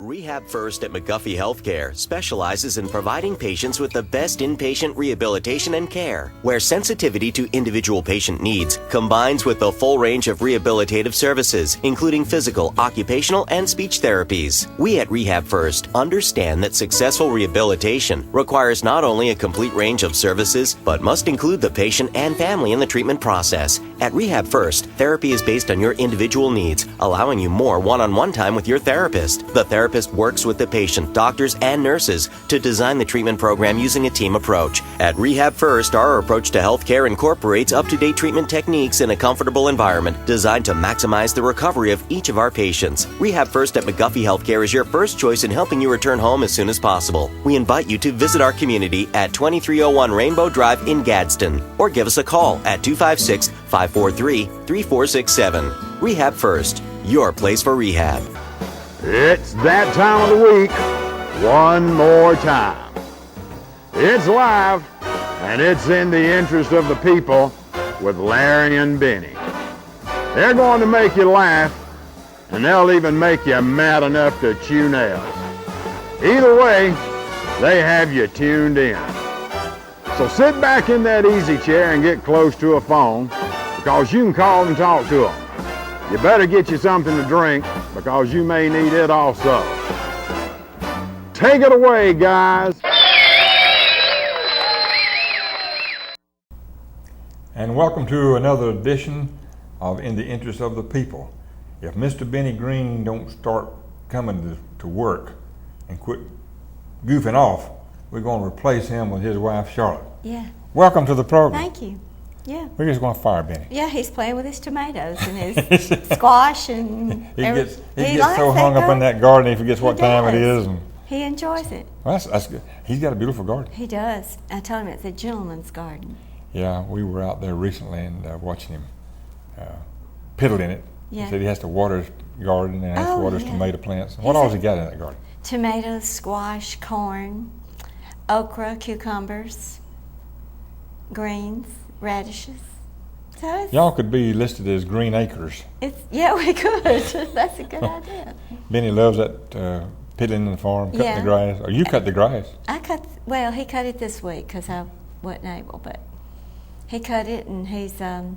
Rehab First at McGuffey Healthcare specializes in providing patients with the best inpatient rehabilitation and care, where sensitivity to individual patient needs combines with the full range of rehabilitative services, including physical, occupational, and speech therapies. We at Rehab First understand that successful rehabilitation requires not only a complete range of services, but must include the patient and family in the treatment process. At Rehab First, therapy is based on your individual needs, allowing you more one-on-one time with your therapist. The therapist works with the patient, doctors, and nurses to design the treatment program using a team approach. At Rehab First, our approach to healthcare incorporates up-to-date treatment techniques in a comfortable environment designed to maximize the recovery of each of our patients. Rehab First at McGuffey Healthcare is your first choice in helping you return home as soon as possible. We invite you to visit our community at 2301 Rainbow Drive in Gadsden, or give us a call at 256-543-3467. Rehab First, your place for rehab. It's that time of the week, one more time. It's live, and it's in the interest of the people with Larry and Benny. They're going to make you laugh, and they'll even make you mad enough to chew nails. Either way, they have you tuned in. So sit back in that easy chair and get close to a phone, because you can call and talk to them. You better get you something to drink, because you may need it also. Take it away, guys. And welcome to another edition of In the Interest of the People. If Mr. Benny Green don't start coming to work and quit goofing off, we're going to replace him with his wife, Charlotte. Yeah. Welcome to the program. Thank you. Yeah. We're just going to fire Benny. Yeah, he's playing with his tomatoes and his squash and he gets so hung up in that garden he forgets what time it is. And he enjoys it. Well, that's good. He's got a beautiful garden. He does. I told him it's a gentleman's garden. Yeah, we were out there recently and watching him piddle in it. Yeah. He said he has to water his garden and has to water his tomato plants. What else he got in that garden? Tomatoes, squash, corn, okra, cucumbers, greens, radishes. So y'all could be listed as green acres. Yeah, we could. That's a good idea. Benny loves that piddling in the farm, cutting the grass. Or you cut the grass. Well, he cut it this week because I wasn't able, but he cut it, and he's, I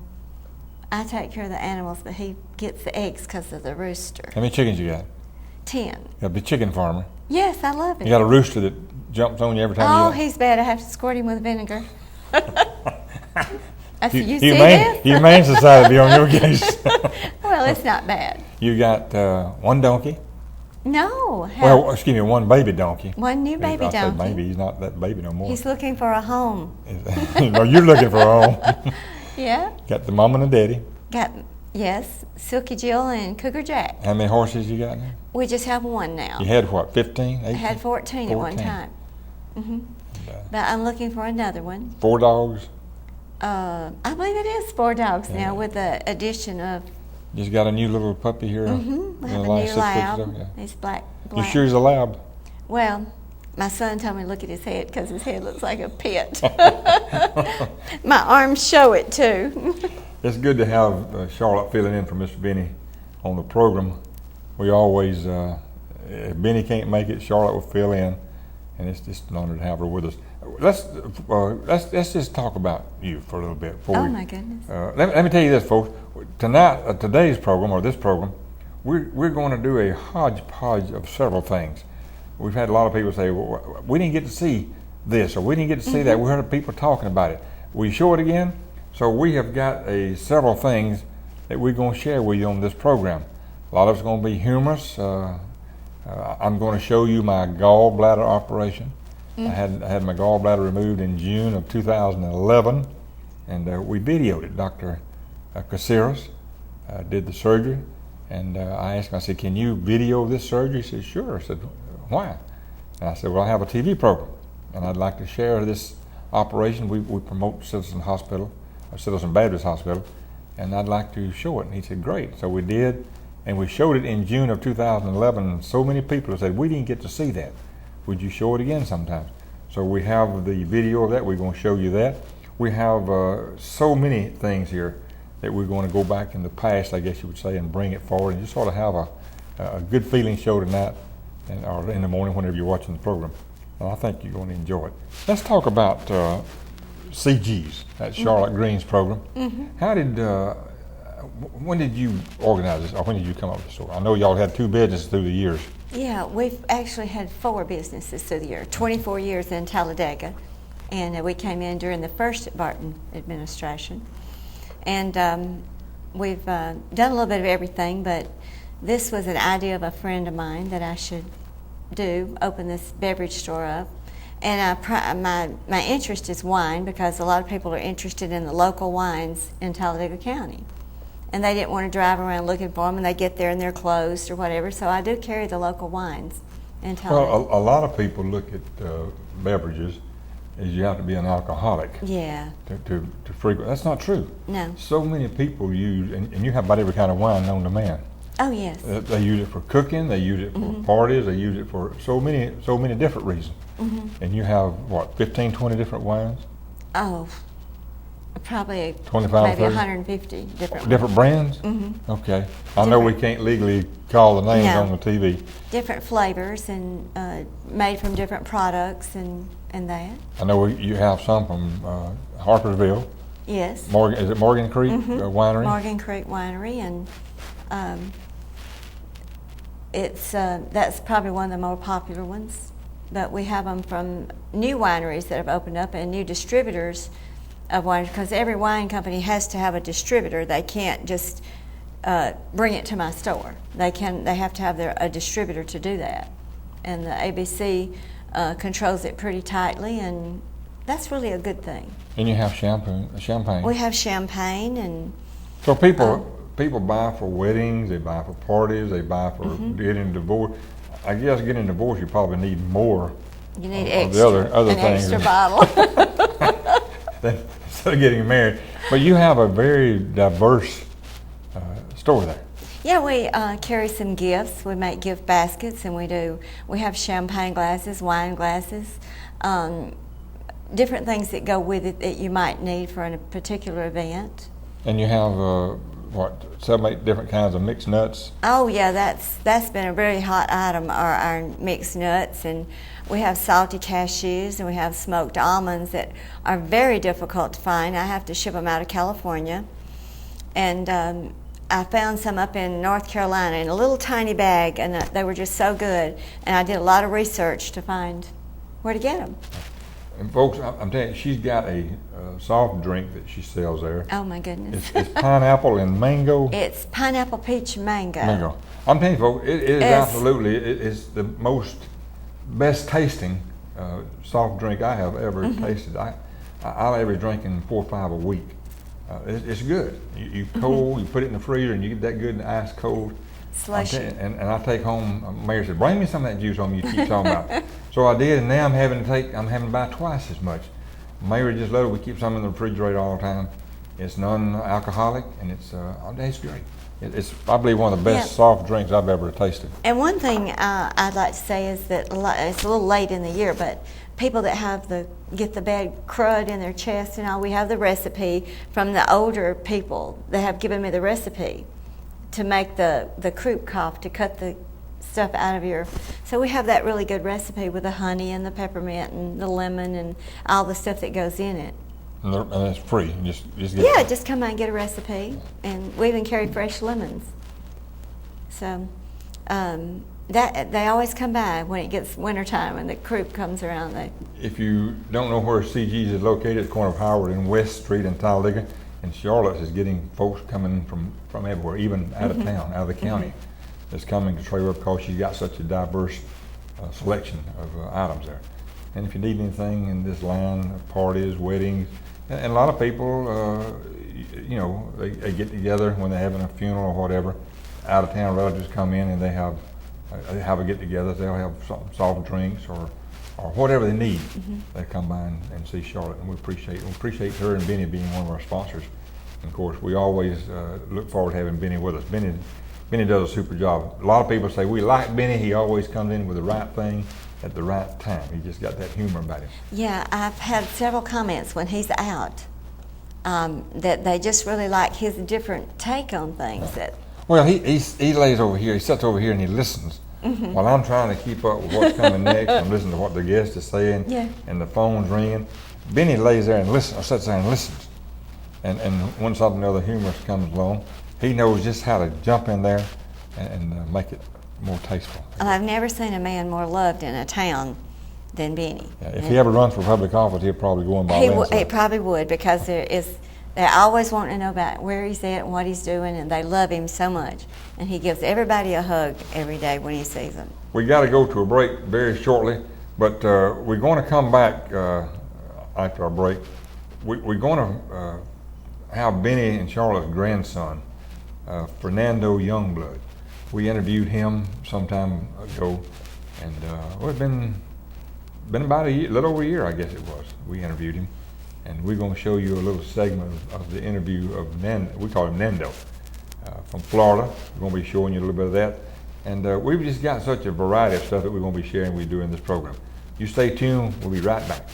take care of the animals, but he gets the eggs because of the rooster. How many chickens you got? 10. You got a big chicken farmer. Yes, I love it. You got a rooster that jumps on you every time Oh, he's bad. I have to squirt him with vinegar. You see this? Humane Society be on your case. Well, it's not bad. You got one donkey? No. One baby donkey. One new baby donkey. Maybe he's not that baby no more. He's looking for a home. No, you're looking for a home. Yeah. Got the mom and the daddy. Yes, Silky Jill and Cougar Jack. How many horses you got now? We just have one now. You had what, 15, 18? I had 14 at one time. Mm-hmm. But I'm looking for another one. 4 dogs? I believe it is 4 dogs now, with the addition of... Just got a new little puppy here. Mm-hmm. I have a new lab. He's black. You sure he's a lab? Well, my son told me to look at his head because his head looks like a pit. My arms show it too. It's good to have Charlotte filling in for Mr. Benny on the program. We always, if Benny can't make it, Charlotte will fill in, and it's just an honor to have her with us. Let's just talk about you for a little bit. My goodness. Let me tell you this, folks. Tonight, today's program, or this program, we're going to do a hodgepodge of several things. We've had a lot of people say, well, we didn't get to see this, or we didn't get to see that. We heard people talking about it. Will you show it again? So we have got several things that we're going to share with you on this program. A lot of it's going to be humorous. I'm going to show you my gallbladder operation. I had my gallbladder removed in June of 2011, and we videoed it. Dr. Caceres did the surgery, and I asked him, I said, can you video this surgery? He said, sure. I said, why? And I said, well, I have a TV program, and I'd like to share this operation. We promote Citizen Baptist Hospital, and I'd like to show it. And he said, great. So we did, and we showed it in June of 2011, and so many people have said, we didn't get to see that. Would you show it again sometime? So we have the video of that. We're going to show you that. We have so many things here that we're going to go back in the past, I guess you would say, and bring it forward and just sort of have a good feeling show tonight. or in the morning whenever you're watching the program. I think you're going to enjoy it. Let's talk about CG's, that Charlotte Green's program. How did, when did you organize this, or when did you come up with the store? I know y'all had 2 businesses through the years. Yeah, we've actually had 4 businesses through the year, 24 years in Talladega, and we came in during the first Barton administration. And we've done a little bit of everything, but this was an idea of a friend of mine that I should open this beverage store up. And my interest is wine, because a lot of people are interested in the local wines in Talladega County. And they didn't want to drive around looking for them, and they get there and they're closed or whatever. So I do carry the local wines in Talladega. Well, a lot of people look at beverages as you have to be an alcoholic. Yeah. To frequent. That's not true. No. So many people use, and you have about every kind of wine known to man. Oh, yes. They use it for cooking. They use it for parties. They use it for so many different reasons. And you have, what, 15, 20 different wines? Oh, probably 25, maybe 30? 150 different Different brands? Okay. I know we can't legally call the names No. on the TV. Different flavors and made from different products and that. I know you have some from Harpersville. Yes. Is it Morgan Creek Winery? Morgan Creek Winery, and that's probably one of the more popular ones. But we have them from new wineries that have opened up and new distributors of wine, because every wine company has to have a distributor. They can't just bring it to my store. They have to have a distributor to do that, and the ABC controls it pretty tightly, and that's really a good thing. And you have champagne. We have champagne, and So people buy for weddings, they buy for parties, they buy for getting divorced. I guess getting divorced, you probably need more. you need of extra, the other an things extra bottle. instead of getting married. But you have a very diverse store there. Yeah, we carry some gifts. We make gift baskets, and we have champagne glasses, wine glasses, different things that go with it that you might need for a particular event. And you have 7, 8 different kinds of mixed nuts. Oh yeah, that's been a very hot item, our mixed nuts, and we have salty cashews, and we have smoked almonds that are very difficult to find. I have to ship them out of California, and I found some up in North Carolina in a little tiny bag, and they were just so good, and I did a lot of research to find where to get them. And folks, I'm telling you, she's got a soft drink that she sells there. Oh my goodness. It's pineapple and mango. It's pineapple, peach, mango. Mango. I'm telling you, folks, it is absolutely, it's the most best tasting soft drink I have ever tasted. I'll average drinking 4 or 5 a week. It's good. You cold, you put it in the freezer, and you get that good and ice cold. Slushy. And I take home. Mayor said, "Bring me some of that juice home you keep talking about." So I did, and now I'm having to buy twice as much. Mayor just loved it. We keep some in the refrigerator all the time. It's non-alcoholic, and it's great. It's probably one of the best soft drinks I've ever tasted. And one thing I'd like to say is that it's a little late in the year, but people that get the bad crud in their chest and all, we have the recipe from the older people that have given me the recipe to make the croup cough, to cut the stuff out of your. So we have that really good recipe with the honey and the peppermint and the lemon and all the stuff that goes in it. And it's free. Just get Yeah, just come out and get a recipe, and we even carry fresh lemons. So that they always come by when it gets wintertime and the croup comes around. If you don't know where CG's is located, it's the corner of Howard and West Street in Talladega, and Charlotte is getting folks coming from everywhere, even out of town, out of the county, that's coming to trade with because she's got such a diverse selection of items there. And if you need anything in this line of parties, weddings, and a lot of people, they get together when they're having a funeral or whatever. Out of town relatives come in and they have a get together. They'll have some soft drinks or whatever they need. They come by and see Charlotte, and we appreciate her and Benny being one of our sponsors. And of course, we always look forward to having Benny with us. Benny does a super job. A lot of people say we like Benny. He always comes in with the right thing at the right time. He just got that humor about him. Yeah, I've had several comments when he's out that they just really like his different take on things. Well, he lays over here. He sits over here and he listens while I'm trying to keep up with what's coming next and listen to what the guest is saying, Yeah. and the phone's ringing, Benny lays there and listens, or sits there and listens. And when something other humorous comes along, he knows just how to jump in there and make it more tasteful. Well, I've never seen a man more loved in a town than Benny. Yeah, if he ever runs for public office, he'll probably go in by then. He probably would, because they always want to know about where he's at and what he's doing, and they love him so much. And he gives everybody a hug every day when he sees them. We got to go to a break very shortly, but we're going to come back after our break. We're going to have Benny and Charlotte's grandson, Fernando Youngblood. We interviewed him some time ago, and it's been about a little over a year, I guess it was. We interviewed him, and we're going to show you a little segment of the interview of we call him Nando, from Florida. We're going to be showing you a little bit of that, and we've just got such a variety of stuff that we're going to be sharing with you during this program. You stay tuned. We'll be right back.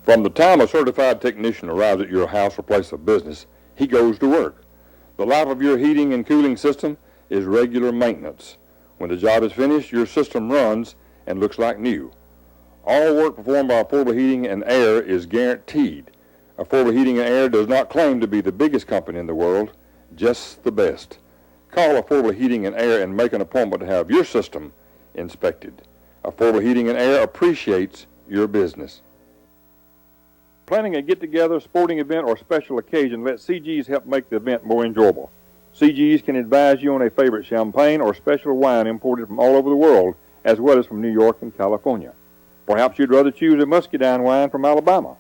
From the time a certified technician arrives at your house or place of business, he goes to work. The life of your heating and cooling system is regular maintenance. When the job is finished, your system runs and looks like new. All work performed by Affordable Heating and Air is guaranteed. Affordable Heating and Air does not claim to be the biggest company in the world, just the best. Call Affordable Heating and Air and make an appointment to have your system inspected. Affordable Heating and Air appreciates your business. Planning a get-together, sporting event, or special occasion, let CG's help make the event more enjoyable. CG's can advise you on a favorite champagne or special wine imported from all over the world, as well as from New York and California. Perhaps you'd rather choose a muscadine wine from Alabama.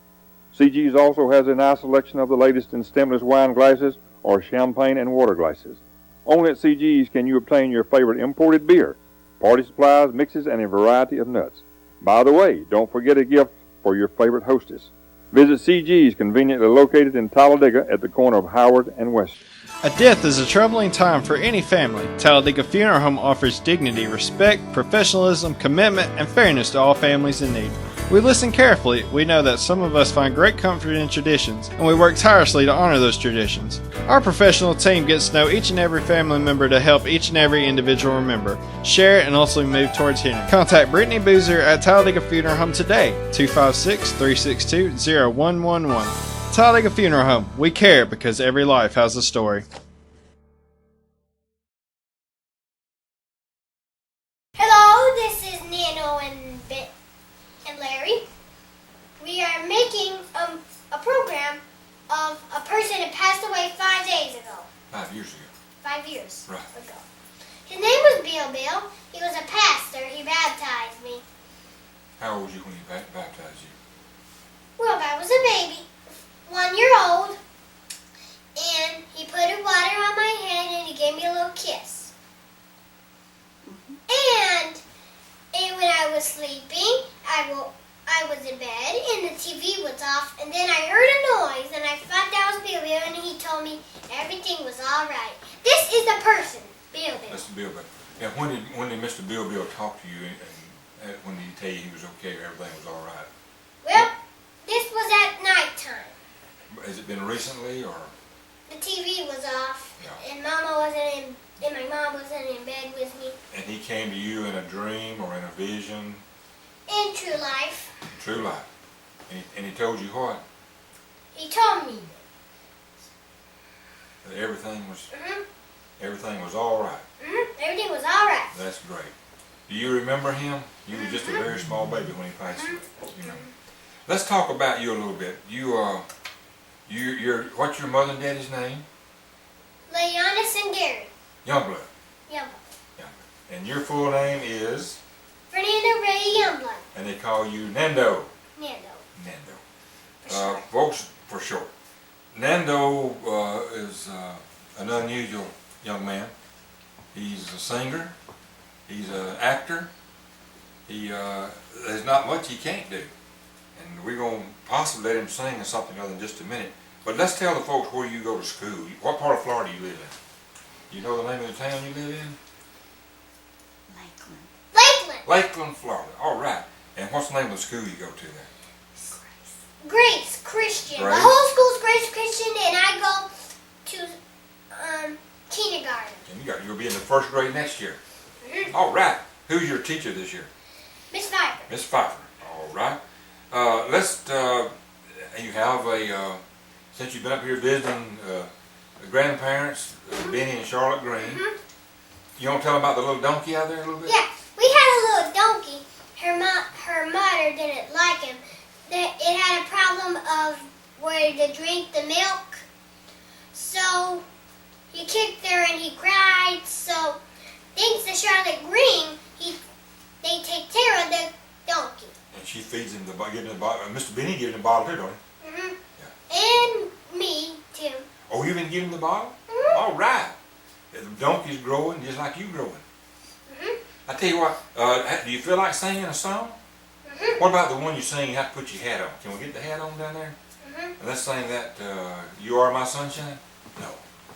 CG's also has a nice selection of the latest in stemless wine glasses or champagne and water glasses. Only at CG's can you obtain your favorite imported beer, party supplies, mixes, and a variety of nuts. By the way, don't forget a gift for your favorite hostess. Visit CG's, conveniently located in Talladega at the corner of Howard and West. A death is a troubling time for any family. Talladega Funeral Home offers dignity, respect, professionalism, commitment, and fairness to all families in need. We listen carefully. We know that some of us find great comfort in traditions, and we work tirelessly to honor those traditions. Our professional team gets to know each and every family member to help each and every individual remember, share, and also move towards healing. Contact Brittany Boozer at Talladega Funeral Home today, 256-362-0111. Talladega Funeral Home. We care because every life has a story. Hello, this is Nano and Larry. We are making a program of a person that passed away 5 days ago. 5 years ago. 5 years Right. ago. His name was Bill. He was a pastor. He baptized me. How old were you when he baptized you? Well, I was a baby, 1 year old, and he put water on my head and he gave me a little kiss. And when I was sleeping, I was in bed and the TV was off, and then I heard a noise and I thought that was Bill, and he told me everything was all right. This is the person, Bill. Mr. Bill. Yeah, when did Mr. Bill talk to you, and when did he tell you he was okay or everything was all right? Well, this was at nighttime. Has it been recently, or? The TV was off, Yeah. and my mom wasn't in bed with me. And he came to you in a dream or in a vision? In true life, True life. And he told you what? he told me. That everything was Mm-hmm. everything was all right. Mm-hmm. Everything was all right. That's great. Do you remember him? You were just a very small baby when he passed away. You know. Let's talk about you a little bit. What's your mother and daddy's name? Leonis and Gary. Youngblood. Youngblood. And your full name is? Fernando Ray Youngblood. And they call you Nando. Nando. For short. Folks, for short. Nando is an unusual young man. He's a singer. He's an actor. There's not much he can't do. And we're going to possibly let him sing or something other than just a minute. But let's tell the folks where you go to school. What part of Florida you live in? You know the name of the town you live in? Lakeland. Lakeland, Florida. All right. And what's the name of the school you go to there? Grace Christian. Grace. The whole school's Grace Christian, and I go to kindergarten. You'll be in the first grade next year. All right. Who's your teacher this year? Miss Pfeiffer. Miss Pfeiffer. All right. You have since you've been up here visiting the grandparents, Benny and Charlotte Green, you want to tell them about the little donkey out there a little bit? Yeah, we had a little donkey. Her mother didn't like him. It had a problem of where to drink the milk. So he kicked her and he cried. So thanks to Charlotte Green, they take care of the donkey. And she feeds him giving him the bottle. Mr. Benny gives him the bottle too, don't he? And me too. Oh, you've been giving him the bottle? All right. The donkey's growing just like you growing. I tell you what, do you feel like singing a song? What about the one you sing, you have to put your hat on? Can we get the hat on down there? And let's sing that, You Are My Sunshine? No,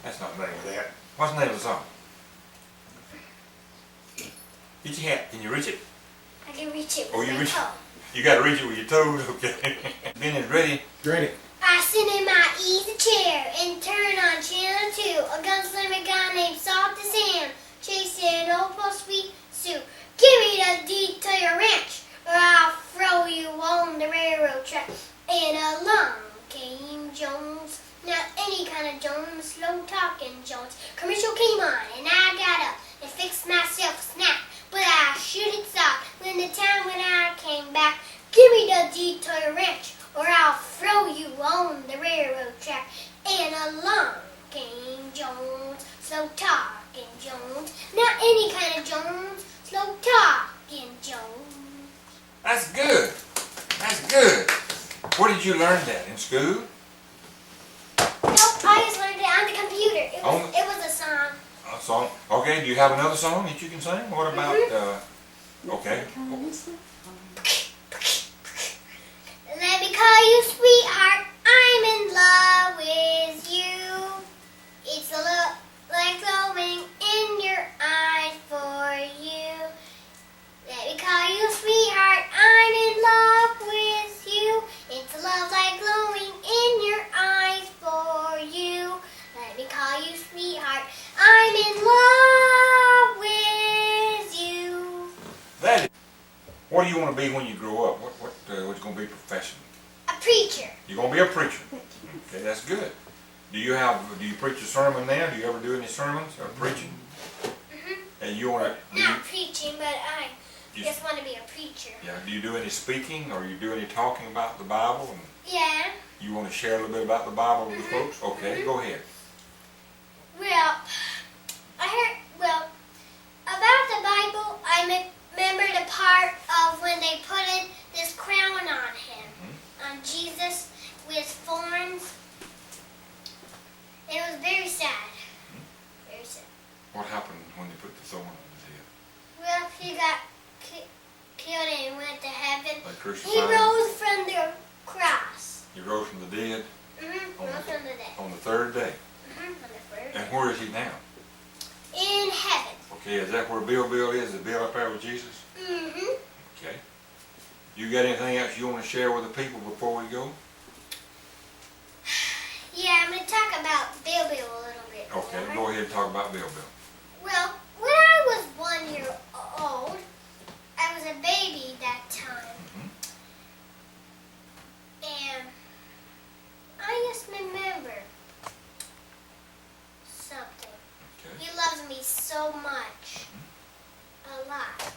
that's not the name of that. What's the name of the song? Get your hat. Can you reach it? I can reach it Oh, with you my reach toe. You got to reach it with your toes, okay? Ben is ready. Ready. I sit in my easy chair and turn on channel 2. A gunslinger guy named Salty Sam chasing Opal Sweet Sue. Give me the deed to your ranch, or I'll throw you on the railroad track. And along came Jones, not any kind of Jones, slow talking Jones. Commercial came on, and I got up and fixed myself a snack. But I shoot it soft when the time when I came back. Give me the deed to your ranch, or I'll throw you on the railroad track. And along came Jones, slow talking Jones, not any kind of Jones, slow talking Jones. That's good. That's good. Where did you learn that? In school? Nope, I just learned it on the computer. It was a song. A song. Okay, do you have another song that you can sing? What about, okay. Let me call you sweetheart, I'm in love with you. It's a look like glowing in your eyes for you. Let me call you sweetheart, I'm in love with you. It's a love like glowing in your eyes for you. Let me call you sweetheart, I'm in love with you. That is. What do you want to be when you grow up? What's going to be professional? A preacher. You're going to be a preacher. Okay, that's good. Do you preach a sermon now? Do you ever do any sermons or preaching? And you want to? Not preaching, but I just want to be a preacher. Yeah. Do you do any speaking or you do any talking about the Bible? And Yeah. you want to share a little bit about the Bible with the folks? Okay, go ahead. Well, about the Bible, I remember the part of when they put this crown on him, on Jesus with thorns. It was very sad. Very sad. What happened when they put the thorn on his head? Well, he got killed and went to heaven. They crucified He him. rose from the cross. He rose from the dead Rose from the dead. on the third day. On the first. And where is he now? In heaven. Okay, is that where Bill is? Is Bill up there with Jesus? Okay. You got anything else you want to share with the people before we go? Yeah, I'm going to talk about Bill a little bit. Okay, alright? go ahead and talk about Bill. Well, when I was 1 year old, I was a baby that time. And I just remember something. Okay. He loves me so much. A lot.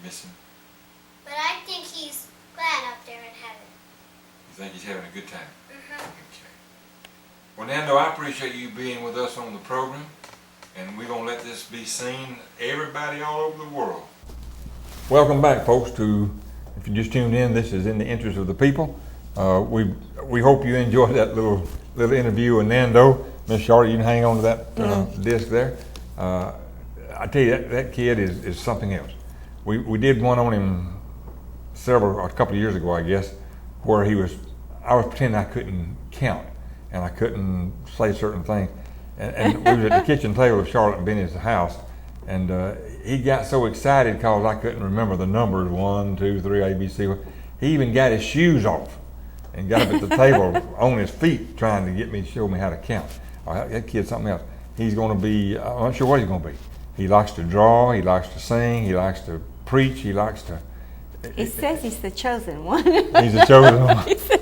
miss him? But I think he's glad up there in heaven. You think he's having a good time? Mm-hmm. Okay. Well, Nando, I appreciate you being with us on the program, and we're going to let this be seen everybody all over the world. Welcome back, folks, to, if you just tuned in, this is In the Interest of the People. We hope you enjoyed that little interview with Nando. Miss Charlotte, you can hang on to that disc there. I tell you, that kid is something else. We did one on him a couple of years ago, I guess, where I was pretending I couldn't count and I couldn't say certain things. And we was at the kitchen table of Charlotte and Benny's house, and he got so excited because I couldn't remember the numbers, 1, 2, 3, ABC. He even got his shoes off and got up at the table on his feet trying to get me to show me how to count. That kid's something else. He's going to be, I'm not sure what he's going to be. He likes to draw, he likes to sing, he likes to preach, he likes to... He says he's the chosen one. He's the chosen one. He says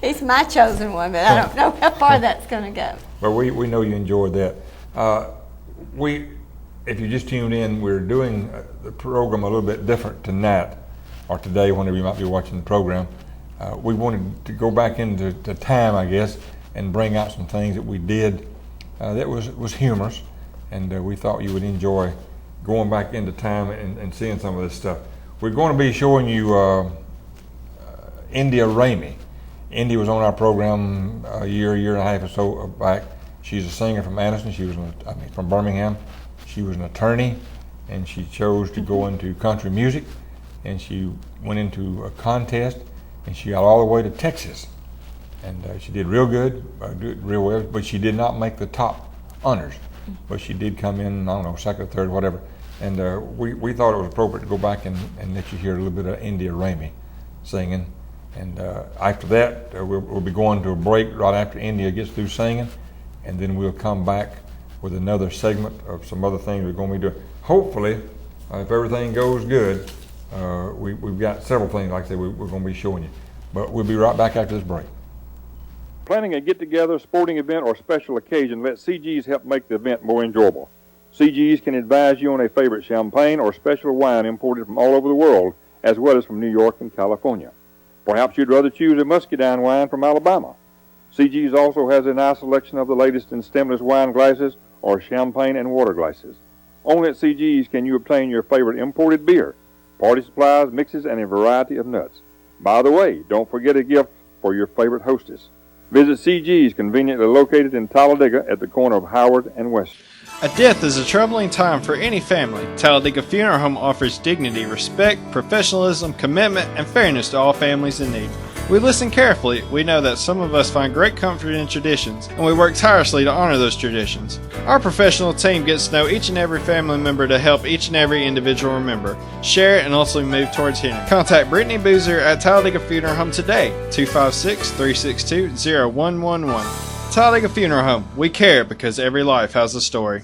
he's my chosen one, but I don't know how far that's going to go. But we know you enjoyed that. If you just tuned in, we're doing the program a little bit different tonight, or today, whenever you might be watching the program. We wanted to go back into time, I guess, and bring out some things that we did that was humorous, and we thought you would enjoy going back into time and seeing some of this stuff. We're going to be showing you India Ramey. India was on our program a year and a half or so back. She's a singer from Addison. She was from Birmingham. She was an attorney, and she chose to go into country music, and she went into a contest, and she got all the way to Texas. And she did real good, did real well, but she did not make the top honors. But she did come in, I don't know, second or third, whatever. And we thought it was appropriate to go back and let you hear a little bit of India Ramey singing. And after that, we'll be going to a break right after India gets through singing, and then we'll come back with another segment of some other things we're going to be doing. Hopefully, if everything goes good, we've got several things, like I said, we're going to be showing you. But we'll be right back after this break. Planning a get-together, sporting event, or special occasion, let CG's help make the event more enjoyable. CG's can advise you on a favorite champagne or special wine imported from all over the world, as well as from New York and California. Perhaps you'd rather choose a muscadine wine from Alabama. CG's also has a nice selection of the latest in stemless wine glasses or champagne and water glasses. Only at CG's can you obtain your favorite imported beer, party supplies, mixes, and a variety of nuts. By the way, don't forget a gift for your favorite hostess. Visit CG's, conveniently located in Talladega at the corner of Howard and West. A death is a troubling time for any family. Talladega Funeral Home offers dignity, respect, professionalism, commitment, and fairness to all families in need. We listen carefully. We know that some of us find great comfort in traditions, and we work tirelessly to honor those traditions. Our professional team gets to know each and every family member to help each and every individual remember, share, and ultimately move towards healing. Contact Brittany Boozer at Talladega Funeral Home today, 256-362-0111. Talladega Funeral Home. We care because every life has a story.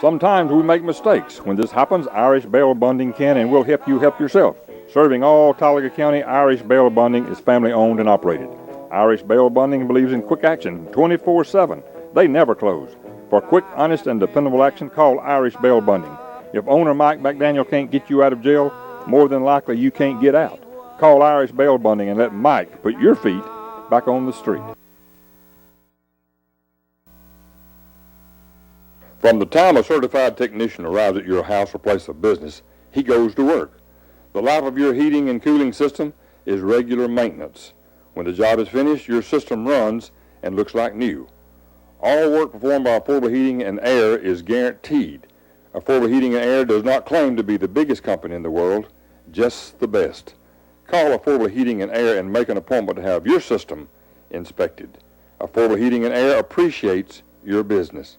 Sometimes we make mistakes. When this happens, Irish Bail Bonding can and will help you help yourself. Serving all Talladega County, Irish Bail Bonding is family owned and operated. Irish Bail Bonding believes in quick action 24/7. They never close. For quick, honest, and dependable action, call Irish Bail Bonding. If owner Mike McDaniel can't get you out of jail, more than likely you can't get out. Call Irish Bail Bonding and let Mike put your feet back on the street. From the time a certified technician arrives at your house or place of business, he goes to work. The life of your heating and cooling system is regular maintenance. When the job is finished, your system runs and looks like new. All work performed by Affordable Heating and Air is guaranteed. Affordable Heating and Air does not claim to be the biggest company in the world, just the best. Call Affordable Heating and Air and make an appointment to have your system inspected. Affordable Heating and Air appreciates your business.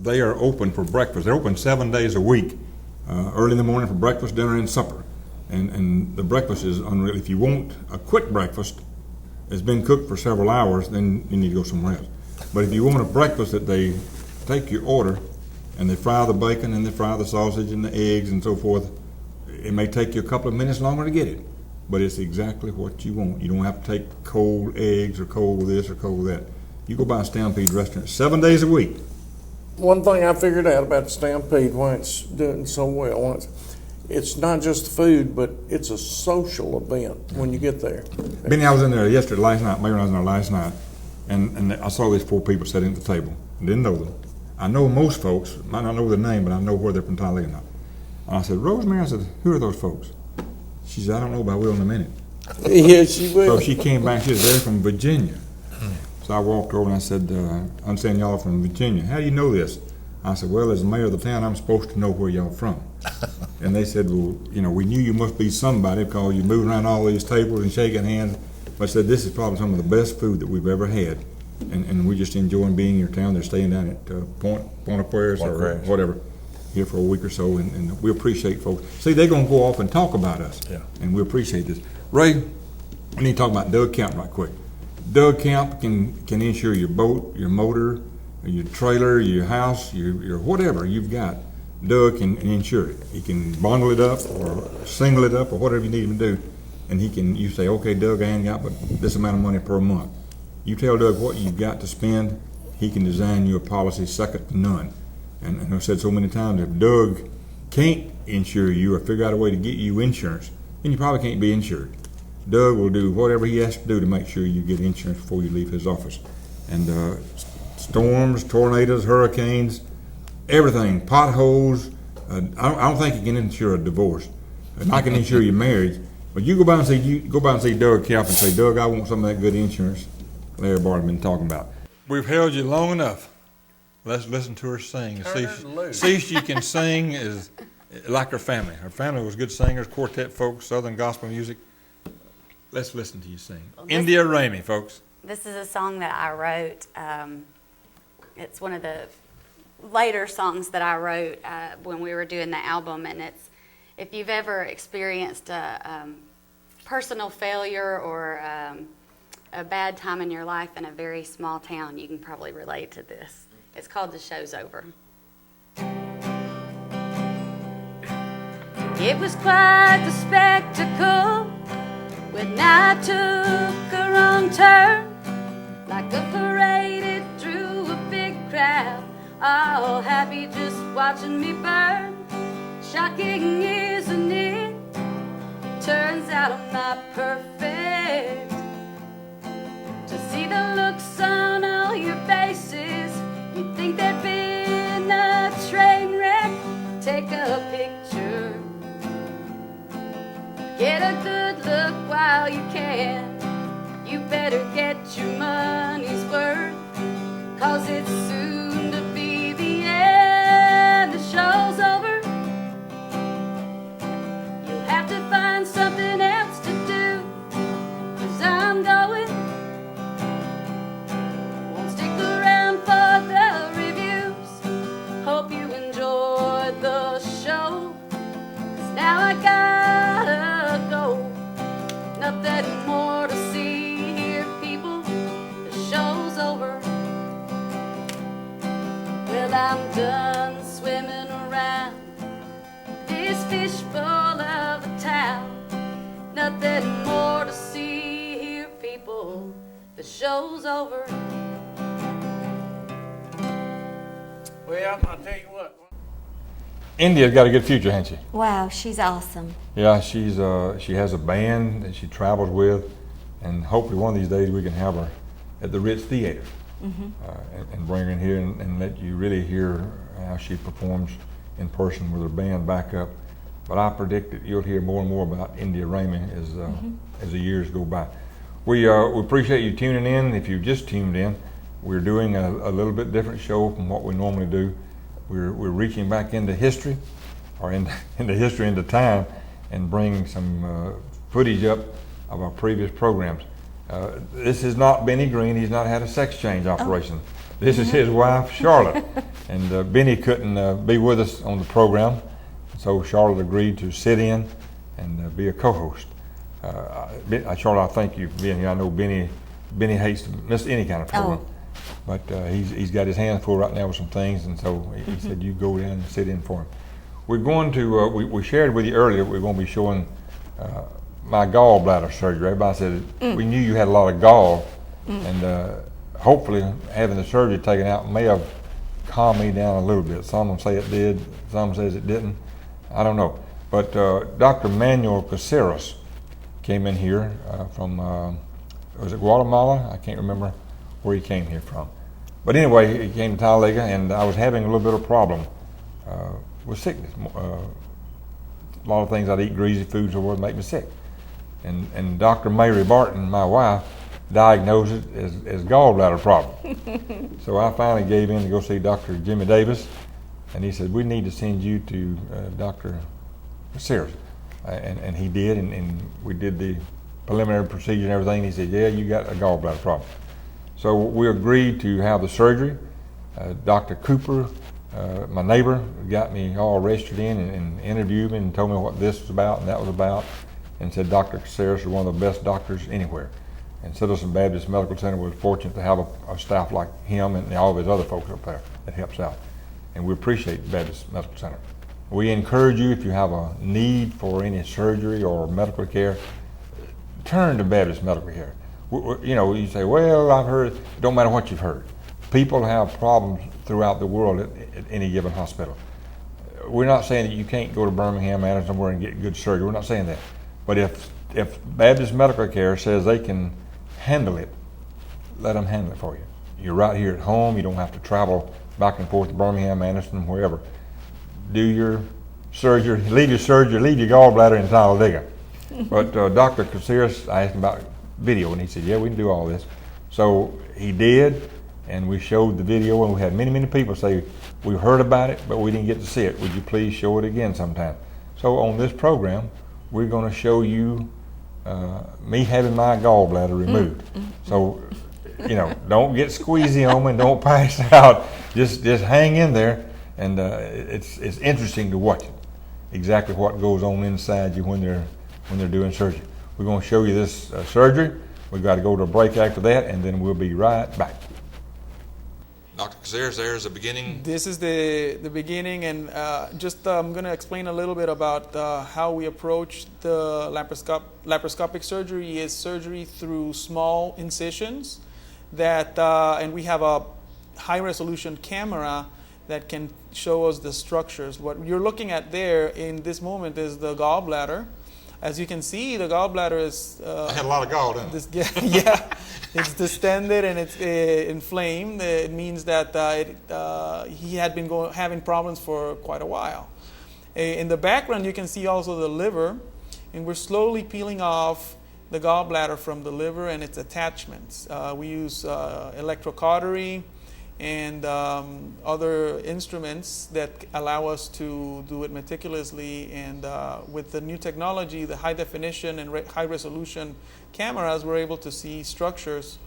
they are open for breakfast. They're open 7 days a week, early in the morning for breakfast, dinner, and supper. And the breakfast is unreal. If you want a quick breakfast, it's been cooked for several hours, then you need to go somewhere else. But if you want a breakfast that they take your order and they fry the bacon and they fry the sausage and the eggs and so forth, it may take you a couple of minutes longer to get it, but it's exactly what you want. You don't have to take cold eggs or cold this or cold that. You go by a Stampede restaurant 7 days a week. One thing I figured out about the Stampede, why it's doing so well, it's not just the food, but it's a social event when you get there. Benny, I was in there last night, Mayor and I was in there last night, and I saw these 4 people sitting at the table. I didn't know them. I know most folks, might not know their name, but I know where they're from Talladega now. And I said, Rosemary, I said, who are those folks? She said, I don't know, but I will in a minute. Yeah, she will. So she came back, she said, they're from Virginia. So I walked over and I said, I understand y'all from Virginia. How do you know this? I said, well, as the mayor of the town, I'm supposed to know where y'all from. And they said, well, you know, we knew you must be somebody because you moving around all these tables and shaking hands. But I said, this is probably some of the best food that we've ever had. And we're just enjoying being in your town. They're staying down at Point of Prayers or whatever here for a week or so. And we appreciate folks. See, they're going to go off and talk about us. Yeah. And we appreciate this. Ray, we need to talk about Doug Camp right quick. Doug Camp can insure your boat, your motor, your trailer, your house, your whatever you've got. Doug can insure it. He can bundle it up or single it up or whatever you need him to do. And you say, okay, Doug, I ain't got but this amount of money per month. You tell Doug what you've got to spend, he can design you a policy second to none. And I've said so many times, if Doug can't insure you or figure out a way to get you insurance, then you probably can't be insured. Doug will do whatever he has to do to make sure you get insurance before you leave his office. And storms, tornadoes, hurricanes, everything, potholes. I don't think you can insure a divorce. And I can insure your marriage. But you go by and see Doug Camp and say, Doug, I want some of that good insurance Larry Barton been talking about. We've held you long enough. Let's listen to her sing. See if she can sing is like her family. Her family was good singers, quartet folks, Southern gospel music. Let's listen to you sing. India Ramey, folks. This is a song that I wrote. It's one of the later songs that I wrote when we were doing the album, and it's if you've ever experienced a personal failure or a bad time in your life in a very small town, you can probably relate to this. It's called The Show's Over. It was quite the spectacle when I took a wrong turn. Like a parade, it drew a big crowd, all happy just watching me burn. Shocking, isn't it? Turns out I'm not perfect. To see the looks on all your faces, you'd think there'd been a train wreck. Take a picture, get a good look while you can. You better get your money's worth, 'cause it's soon to be the end. The show's over. You'll have to find something else to do, 'cause I'm going. Won't stick around for the reviews. Hope you enjoyed the show, 'cause now I gotta go. Nothing more to see here, people. The show's over. Well, I'm done swimming around this fishbowl of a town. Nothing more to see here, people. The show's over. Well, I'll tell you what. India's got a good future, hasn't she? Wow, she's awesome. Yeah, she has a band that she travels with, and hopefully one of these days we can have her at the Ritz Theater and bring her in here and let you really hear how she performs in person with her band back up. But I predict that you'll hear more and more about India Ramey as the years go by. We appreciate you tuning in. If you just tuned in, we're doing a little bit different show from what we normally do. We're reaching back into history, or into time, and bringing some footage up of our previous programs. This is not Benny Green. He's not had a sex change operation. This is his wife, Charlotte. And Benny couldn't be with us on the program, so Charlotte agreed to sit in and be a co-host. Charlotte, I thank you for being here. I know Benny hates to miss any kind of program, but he's got his hands full right now with some things, and so he said you go down and sit in for him. We're going to, we shared with you earlier, we're going to be showing my gallbladder surgery. Everybody said we knew you had a lot of gall, and hopefully having the surgery taken out may have calmed me down a little bit. Some of them say it did, some says it didn't. I don't know. But Dr. Manuel Caceres came in here from, was it Guatemala? I can't remember where he came here from. But anyway, he came to Talladega, and I was having a little bit of problem with sickness. A lot of things I'd eat, greasy foods or would make me sick. And Dr. Mary Barton, my wife, diagnosed it as gallbladder problem. So I finally gave in to go see Dr. Jimmy Davis, and he said, we need to send you to Dr. Caceres. And he did, and we did the preliminary procedure and everything. He said, yeah, you got a gallbladder problem. So we agreed to have the surgery. Dr. Cooper, my neighbor, got me all registered in and interviewed me and told me what this was about and that was about, and said Dr. Caceres is one of the best doctors anywhere. And Citizen Baptist Medical Center was fortunate to have a staff like him and all of his other folks up there that helps out. And we appreciate Baptist Medical Center. We encourage you, if you have a need for any surgery or medical care, turn to Baptist Medical Care. You know, you say, well, I've heard, it don't matter what you've heard. People have problems throughout the world at any given hospital. We're not saying that you can't go to Birmingham, Atlanta, somewhere and get good surgery. We're not saying that. But if Baptist Medical Care says they can handle it, let them handle it for you. You're right here at home. You don't have to travel back and forth to Birmingham, Anderson, wherever. Do your surgery, leave your gallbladder in Talladega. But Dr. Caceres, I asked him about video, and he said, yeah, we can do all this. So he did, and we showed the video, and we had many, many people say, we heard about it, but we didn't get to see it. Would you please show it again sometime? So on this program, we're going to show you me having my gallbladder removed. So, you know, don't get squeezy on me, and don't pass out. Just hang in there, and it's interesting to watch it. Exactly what goes on inside you when they're doing surgery. We're going to show you this surgery. We've got to go to a break after that, and then we'll be right back. Dr. Caceres, there's the beginning. This is the beginning, and I'm going to explain a little bit about how we approach the laparoscopic surgery. Is surgery through small incisions and we have a high-resolution camera that can show us the structures. What you're looking at there in this moment is the gallbladder. As you can see, the gallbladder is... I had a lot of gall, didn't I? Yeah, it's distended and it's inflamed. It means that he had been having problems for quite a while. In the background, you can see also the liver, and we're slowly peeling off the gallbladder from the liver and its attachments. We use electrocautery and other instruments that allow us to do it meticulously, and with the new technology, the high definition and high resolution cameras, we're able to see structures.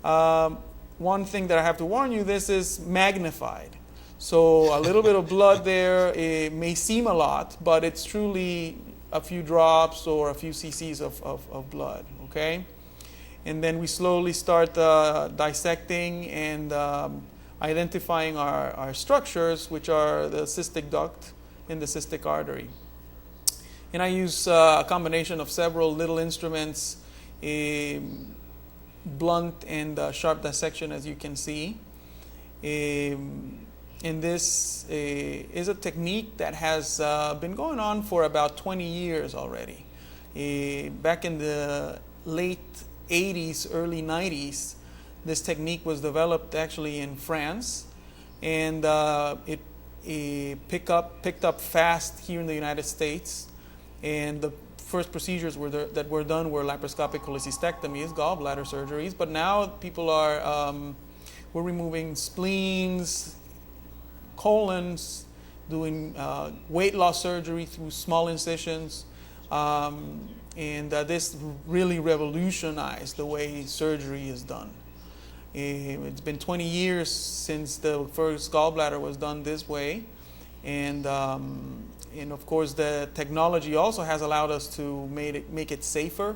One thing that I have to warn you, this is magnified. So a little bit of blood there, it may seem a lot, but it's truly a few drops or a few cc's of blood, okay? And then we slowly start dissecting and identifying our structures, which are the cystic duct and the cystic artery. And I use a combination of several little instruments, blunt and sharp dissection, as you can see. And this is a technique that has been going on for about 20 years already. Back in the late 80s, early 90s, this technique was developed actually in France, and it picked up fast here in the United States. And the first procedures that were done were laparoscopic cholecystectomies, gallbladder surgeries. But now people are we're removing spleens, colons, doing weight loss surgery through small incisions. And this really revolutionized the way surgery is done. It's been 20 years since the first gallbladder was done this way, and of course the technology also has allowed us to make it safer,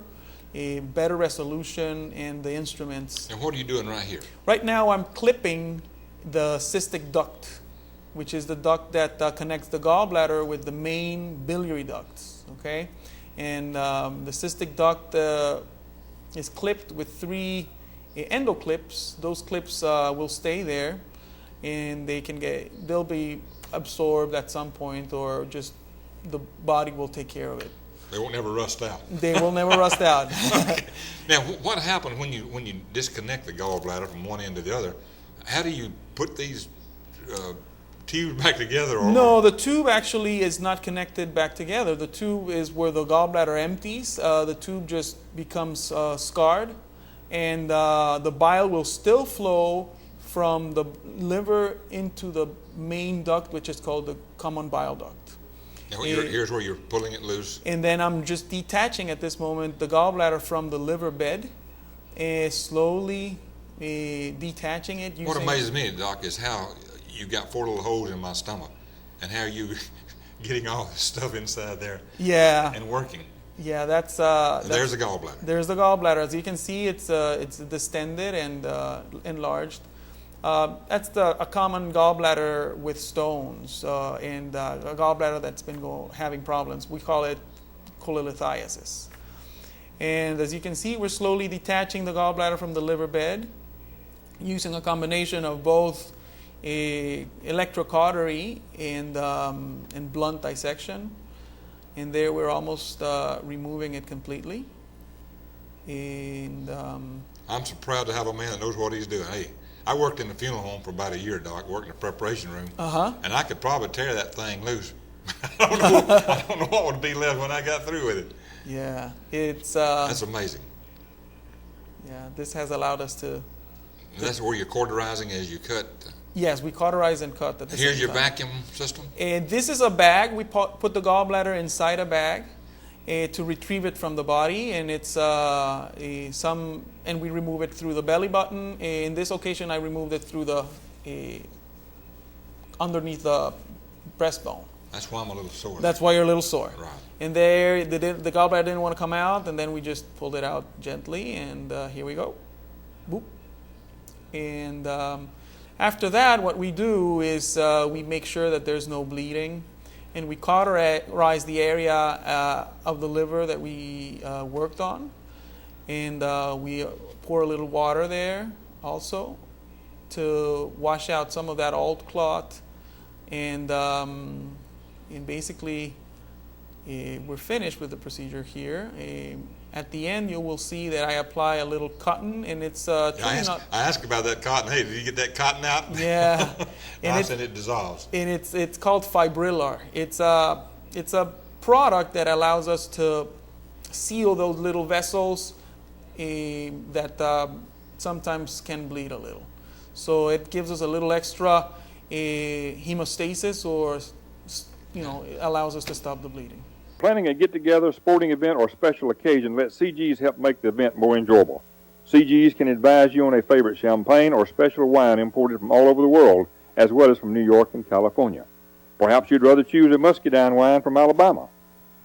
a better resolution, and the instruments. And what are you doing right here? Right now I'm clipping the cystic duct, which is the duct that connects the gallbladder with the main biliary ducts. Okay, and the cystic duct is clipped with 3 endo clips. Those clips will stay there, and they'll be absorbed at some point, or just the body will take care of it. They won't never rust out. They will never rust out. Okay. Now, what happens when you disconnect the gallbladder from one end to the other? How do you put these tubes back together? No, the tube actually is not connected back together. The tube is where the gallbladder empties. The tube just becomes scarred, and the bile will still flow from the liver into the main duct, which is called the common bile duct. Now, here's where you're pulling it loose. And then I'm just detaching at this moment the gallbladder from the liver bed, slowly detaching it. What amazes me, Doc, is how you got 4 little holes in my stomach, and how you getting all this stuff inside there. Yeah. And working. Yeah, that's there's the gallbladder. There's the gallbladder. As you can see, it's distended and enlarged. That's a common gallbladder with stones, and a gallbladder that's been having problems. We call it cholelithiasis. And as you can see, we're slowly detaching the gallbladder from the liver bed using a combination of both electrocautery and blunt dissection. And there we're almost removing it completely. And I'm so proud to have a man that knows what he's doing. Hey, I worked in the funeral home for about a year, Doc, worked in the preparation room. And I could probably tear that thing loose. I don't know what would be left when I got through with it. Yeah, it's... that's amazing. Yeah, this has allowed us to... That's where you're cauterizing as you cut? Yes, we cauterize and cut at the same time. Here's your vacuum system? And this is a bag. We put the gallbladder inside a bag to retrieve it from the body, and it's and we remove it through the belly button. In this occasion, I removed it through the underneath the breastbone. That's why I'm a little sore. That's why you're a little sore. Right. And there, the gallbladder didn't want to come out, and then we just pulled it out gently, and here we go. Boop. And after that, what we do is we make sure that there's no bleeding, and we cauterize the area of the liver that we worked on, and we pour a little water there also to wash out some of that old clot, and basically we're finished with the procedure here. At the end, you will see that I apply a little cotton, and it's I asked about that cotton. Hey, did you get that cotton out? Yeah. And it dissolves. And it's called Fibrillar. It's a product that allows us to seal those little vessels that sometimes can bleed a little. So it gives us a little extra hemostasis, or it allows us to stop the bleeding. Planning a get-together, sporting event, or special occasion, let CG's help make the event more enjoyable. CG's can advise you on a favorite champagne or special wine imported from all over the world, as well as from New York and California. Perhaps you'd rather choose a muscadine wine from Alabama.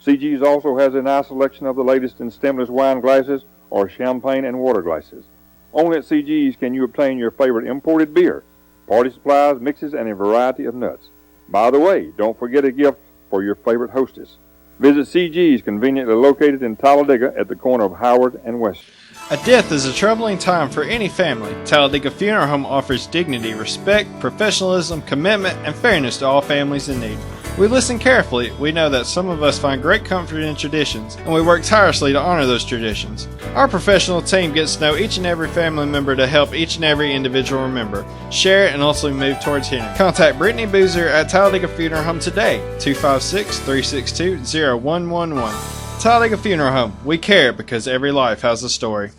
CG's also has a nice selection of the latest in stemless wine glasses or champagne and water glasses. Only at CG's can you obtain your favorite imported beer, party supplies, mixes, and a variety of nuts. By the way, don't forget a gift for your favorite hostess. Visit CG's, conveniently located in Talladega at the corner of Howard and West. A death is a troubling time for any family. Talladega Funeral Home offers dignity, respect, professionalism, commitment, and fairness to all families in need. We listen carefully. We know that some of us find great comfort in traditions, and we work tirelessly to honor those traditions. Our professional team gets to know each and every family member to help each and every individual remember, share, and also move towards healing. Contact Brittany Boozer at Talladega Funeral Home today, 256-362-0111. Talladega Funeral Home. We care because every life has a story.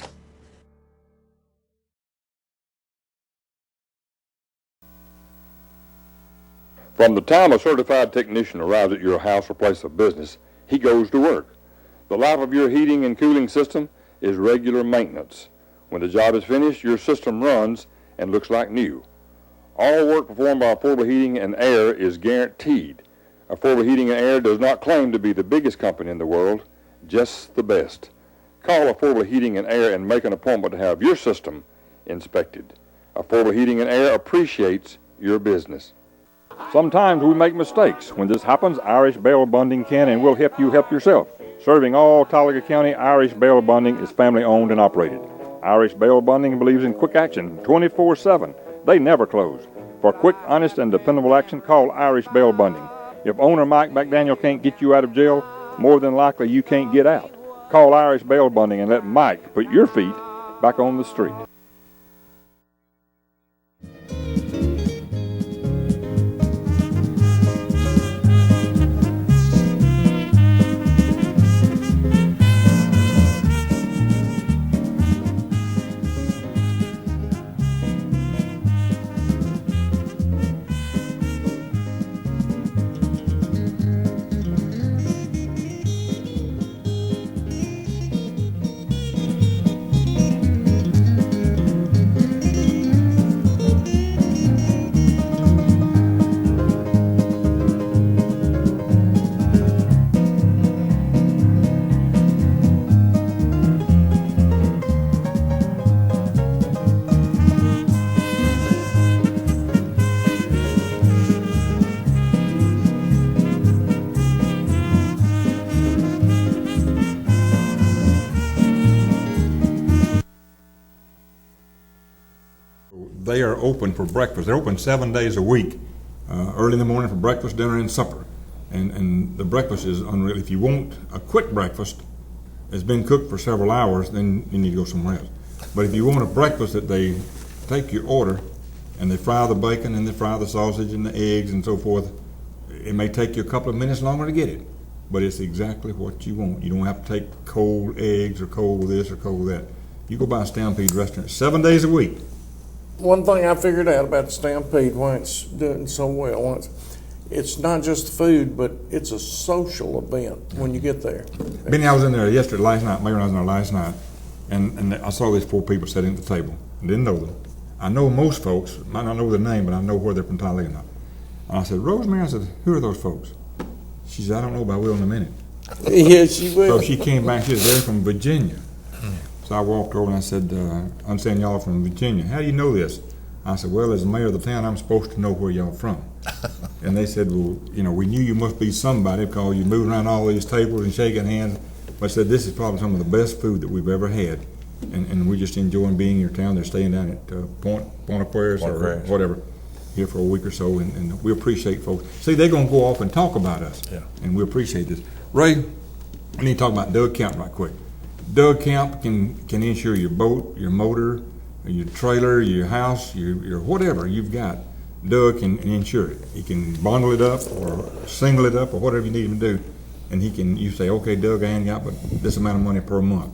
From the time a certified technician arrives at your house or place of business, he goes to work. The life of your heating and cooling system is regular maintenance. When the job is finished, your system runs and looks like new. All work performed by Affordable Heating and Air is guaranteed. Affordable Heating and Air does not claim to be the biggest company in the world, just the best. Call Affordable Heating and Air and make an appointment to have your system inspected. Affordable Heating and Air appreciates your business. Sometimes we make mistakes. When this happens, Irish Bail Bonding can and will help you help yourself. Serving all Talladega County, Irish Bail Bonding is family owned and operated. Irish Bail Bonding believes in quick action 24/7. They never close. For quick, honest, and dependable action, call Irish Bail Bonding. If owner Mike McDaniel can't get you out of jail, more than likely you can't get out. Call Irish Bail Bonding and let Mike put your feet back on the street. They are open for breakfast. They're open 7 days a week, early in the morning for breakfast, dinner, and supper. And the breakfast is unreal. If you want a quick breakfast that's been cooked for several hours, then you need to go somewhere else. But if you want a breakfast that they take your order and they fry the bacon and they fry the sausage and the eggs and so forth, it may take you a couple of minutes longer to get it, but it's exactly what you want. You don't have to take cold eggs or cold this or cold that. You go by a Stampede restaurant 7 days a week. One thing I figured out about the Stampede, why it's doing so well, it's not just food, but it's a social event when you get there. Benny, I was in there last night, Mayor, I was in there last night, and I saw these 4 people sitting at the table. I didn't know them. I know most folks, might not know their name, but I know where they're from Talladega now. And I said, Rosemary, I said, who are those folks? She said, I don't know, but I will in a minute. Yeah, she will. So she came back, she said, they're from Virginia. So I walked over and I said, I understand y'all from Virginia. How do you know this? I said, well, as the mayor of the town, I'm supposed to know where y'all from. And they said, well, you know, we knew you must be somebody because you're moving around all these tables and shaking hands. But I said, this is probably some of the best food that we've ever had. And we're just enjoying being in your town. They're staying down at Point Aquarius or whatever here for a week or so. And we appreciate folks. See, they're going to go off and talk about us. Yeah. And we appreciate this. Ray, we need to talk about Doug Camp right quick. Doug Camp can insure your boat, your motor, your trailer, your house, your whatever you've got. Doug can insure it. He can bundle it up or single it up or whatever you need him to do. And you say, okay, Doug, I ain't got but this amount of money per month.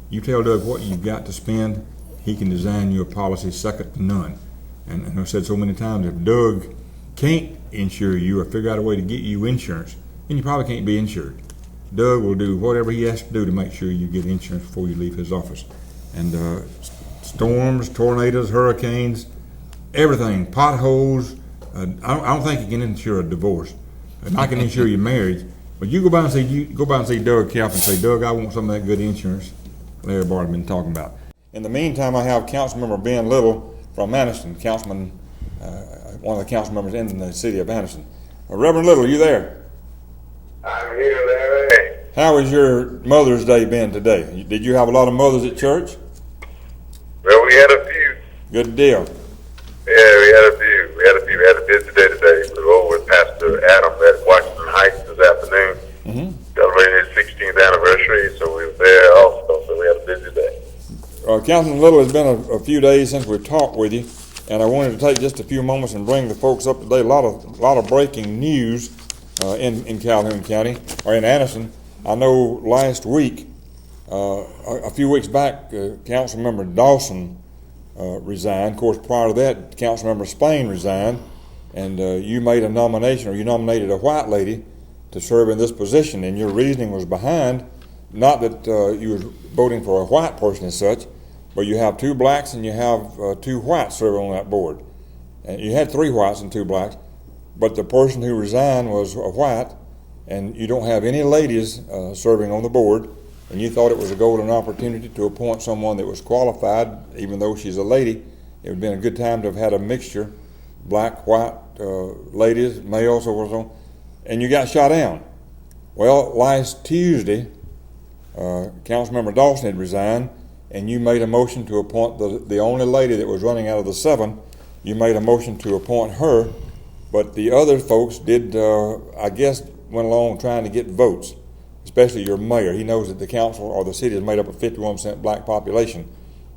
You tell Doug what you've got to spend, he can design you a policy second to none. And I've said so many times, if Doug can't insure you or figure out a way to get you insurance, then you probably can't be insured. Doug will do whatever he has to do to make sure you get insurance before you leave his office. And storms, tornadoes, hurricanes, everything, potholes. I don't think you can insure a divorce. And I can insure your marriage, but you go by and see Doug Camp and say, Doug, I want some of that good insurance Larry Barton been talking about. In the meantime, I have Councilmember Ben Little from Anniston, one of the council members in the city of Anniston. Reverend Little, you there? I'm here, Larry. How has your Mother's Day been today? Did you have a lot of mothers at church? Well, we had a few. Good deal. Yeah, we had a few. We had a busy day today. We were over with Pastor Adam at Washington Heights this afternoon, celebrating his 16th anniversary, so we were there also, so we had a busy day. Councilman Little, it's been a few days since we've talked with you, and I wanted to take just a few moments and bring the folks up to date. A lot of breaking news in Calhoun County, or in Anniston. I know last week, a few weeks back, Councilmember Dawson resigned. Of course, prior to that, Councilmember Spain resigned, and you made a nomination, or you nominated a white lady to serve in this position, and your reasoning was behind, not that you were voting for a white person as such, but you have 2 blacks and you have 2 whites serving on that board. And you had 3 whites and 2 blacks, but the person who resigned was a white, and you don't have any ladies serving on the board, and you thought it was a golden opportunity to appoint someone that was qualified, even though she's a lady. It would have been a good time to have had a mixture, black, white, ladies, males, so on, and you got shot down. Well, last Tuesday, Councilmember Dawson had resigned, and you made a motion to appoint the only lady that was running out of the 7. You made a motion to appoint her, but the other folks did, I guess, went along trying to get votes, especially your mayor. He knows that the council or the city is made up of 51% black population.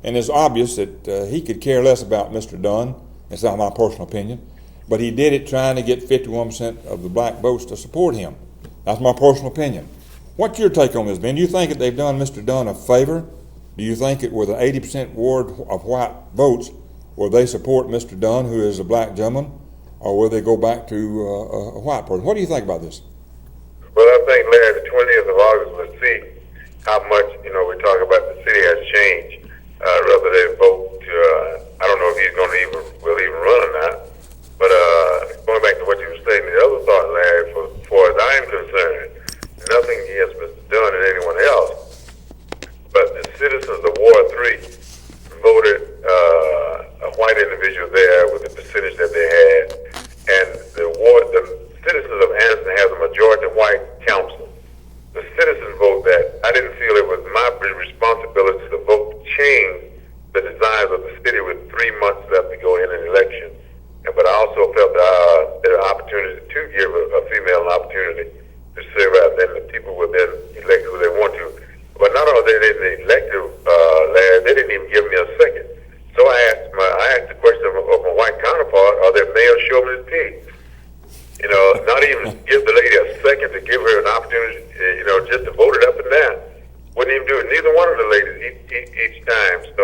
And it's obvious that he could care less about Mr. Dunn. It's not my personal opinion. But he did it trying to get 51% of the black votes to support him. That's my personal opinion. What's your take on this, Ben? Do you think that they've done Mr. Dunn a favor? Do you think it with an 80% ward of white votes, will they support Mr. Dunn, who is a black gentleman, or will they go back to a white person? What do you think about this? Well, I think, Larry, the 20th of August, we'll see how much, we talk about the city has changed. Rather than vote to, I don't know if he's will even run or not. But going back to what you were saying, the other thought, Larry, as far as I'm concerned, nothing against Mr. Dunn and anyone else, but the citizens of Ward 3 voted a white individual there with the percentage that they had, and the citizens of Anderson has a majority white council. The citizens vote that. I didn't feel it was my responsibility to vote to change the designs of the city with 3 months left to go in an election. But I also felt there an opportunity to give a female an opportunity to serve out. Then the people would then elect who they want to. But not only they didn't elect Larry, they didn't even give me a second. So I asked the question of my white counterpart: are there male chauvinist pigs? Not even give the lady a second to give her an opportunity, just to vote it up and down. Wouldn't even do it. Neither one of the ladies each time. So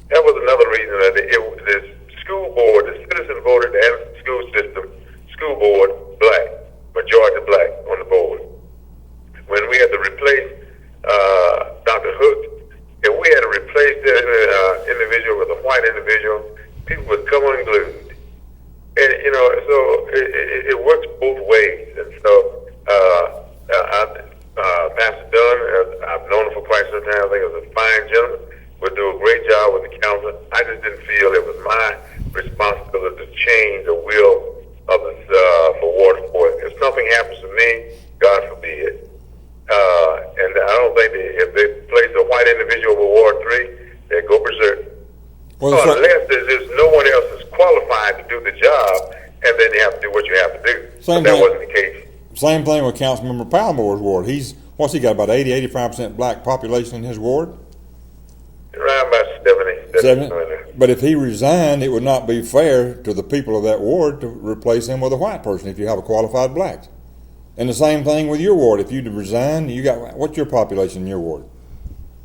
that was another reason that the school board, the citizen voted the Anderson school system, school board, black, majority black on the board. When we had to replace Dr. Hook, and we had to replace that individual with a white individual, people would come unglued. And, so it works both ways. And so Pastor Dunn, I've known him for quite some time. I think he was a fine gentleman. Would do a great job with the council. I just didn't feel it was my responsibility to change the will of the for Ward 4. If something happens to me, God forbid. And I don't think if they place a white individual over Ward 3, they go berserk. Well, unless there's no one else is qualified to do the job, and then you have to do what you have to do. But that wasn't the case. Same thing with Councilmember Palmore's ward. What's he got, about 85% black population in his ward? Around about 70. But if he resigned, it would not be fair to the people of that ward to replace him with a white person if you have a qualified black. And the same thing with your ward. If you resign, what's your population in your ward?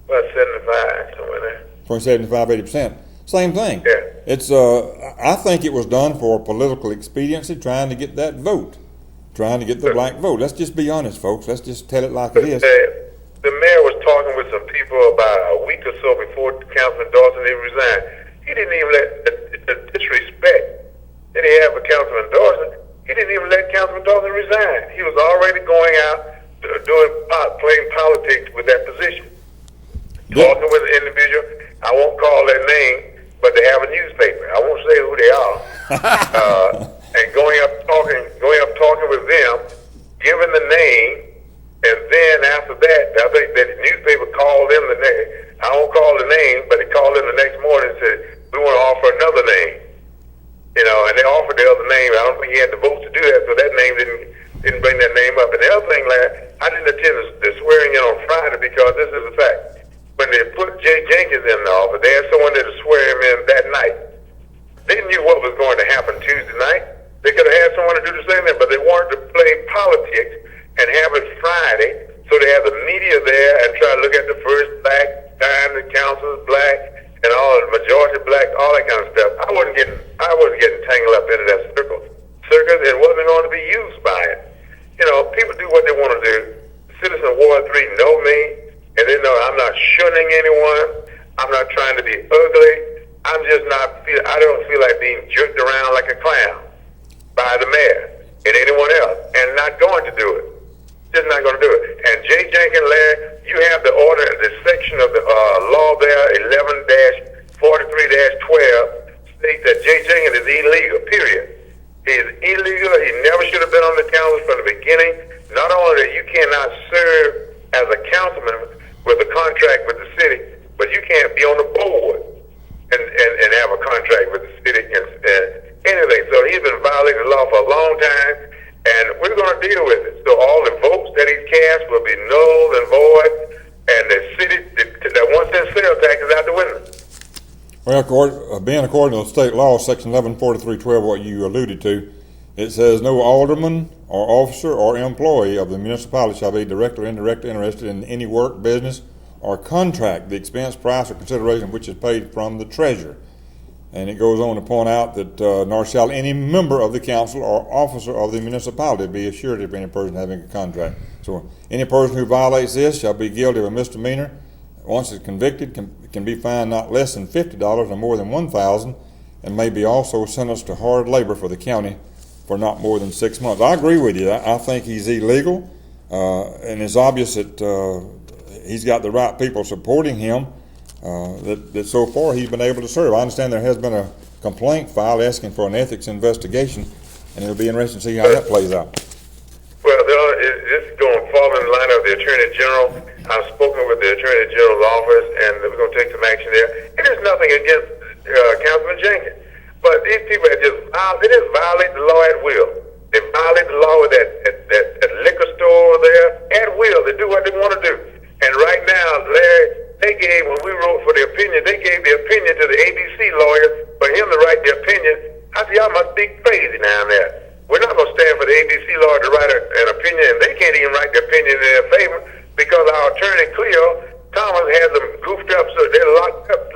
About 75, somewhere there. Between 75, 80%. Same thing. Yeah. It's I think it was done for political expediency, trying to get that vote, trying to get the black vote. Let's just be honest, folks. Let's just tell it like it is. The mayor was talking with some people about a week or so before Councilman Dawson even resigned. He didn't even let the disrespect that he had for Councilman Dawson. He didn't even let Councilman Dawson resign. He was already going out playing politics with that position. Talking with an individual, I won't call their name, but they have a newspaper. I won't say who they are. And going up talking with them, giving the name, and then after that, I think that the newspaper called them I won't call the name, but they called them the next morning and said, we want to offer another name. And they offered the other name. I don't think he had the votes to do that, so that name didn't bring that name up. And the other thing, I didn't attend the swearing in on Friday because this is a fact. When they put Jay Jenkins in the office, they had someone there to swear him in that night. They knew what was going to happen Tuesday night. They could have had someone to do the same thing, but they beginning, not only that you cannot serve as a councilman with a contract with the city, but you can't be on the board and have a contract with the city and anything. So he's been violating the law for a long time, and we're going to deal with it. So all the votes that he's cast will be null and void, and the city, that 1 cent sales tax is out the window. Well, being according to the state law, section 1143.12, what you alluded to, it says no alderman or officer or employee of the municipality shall be directly or indirectly interested in any work, business, or contract, the expense, price, or consideration which is paid from the treasurer. And it goes on to point out that nor shall any member of the council or officer of the municipality be a surety of any person having a contract. So any person who violates this shall be guilty of a misdemeanor. Once it's convicted, can be fined not less than $50 or more than $1,000, and may be also sentenced to hard labor for the county for not more than 6 months. I agree with you. I think he's illegal, and it's obvious that he's got the right people supporting him. That so far he's been able to serve. I understand there has been a complaint filed asking for an ethics investigation, and it'll be interesting to see how that plays out. Well, this is going to fall in line of the Attorney General. I've spoken with the Attorney General's office, and we're going to take some action there. It is nothing against Councilman Jenkins, but these people they just violate the law at will. They violate the law with that liquor store there at will. They do what they want to do. And right now, Larry, when we wrote for the opinion, they gave the opinion to the ABC lawyer for him to write the opinion. I said, y'all must be crazy down there. We're not going to stand for the ABC lawyer to write an opinion, and they can't even write the opinion in their favor because our attorney, Cleo Thomas, has them goofed up so they're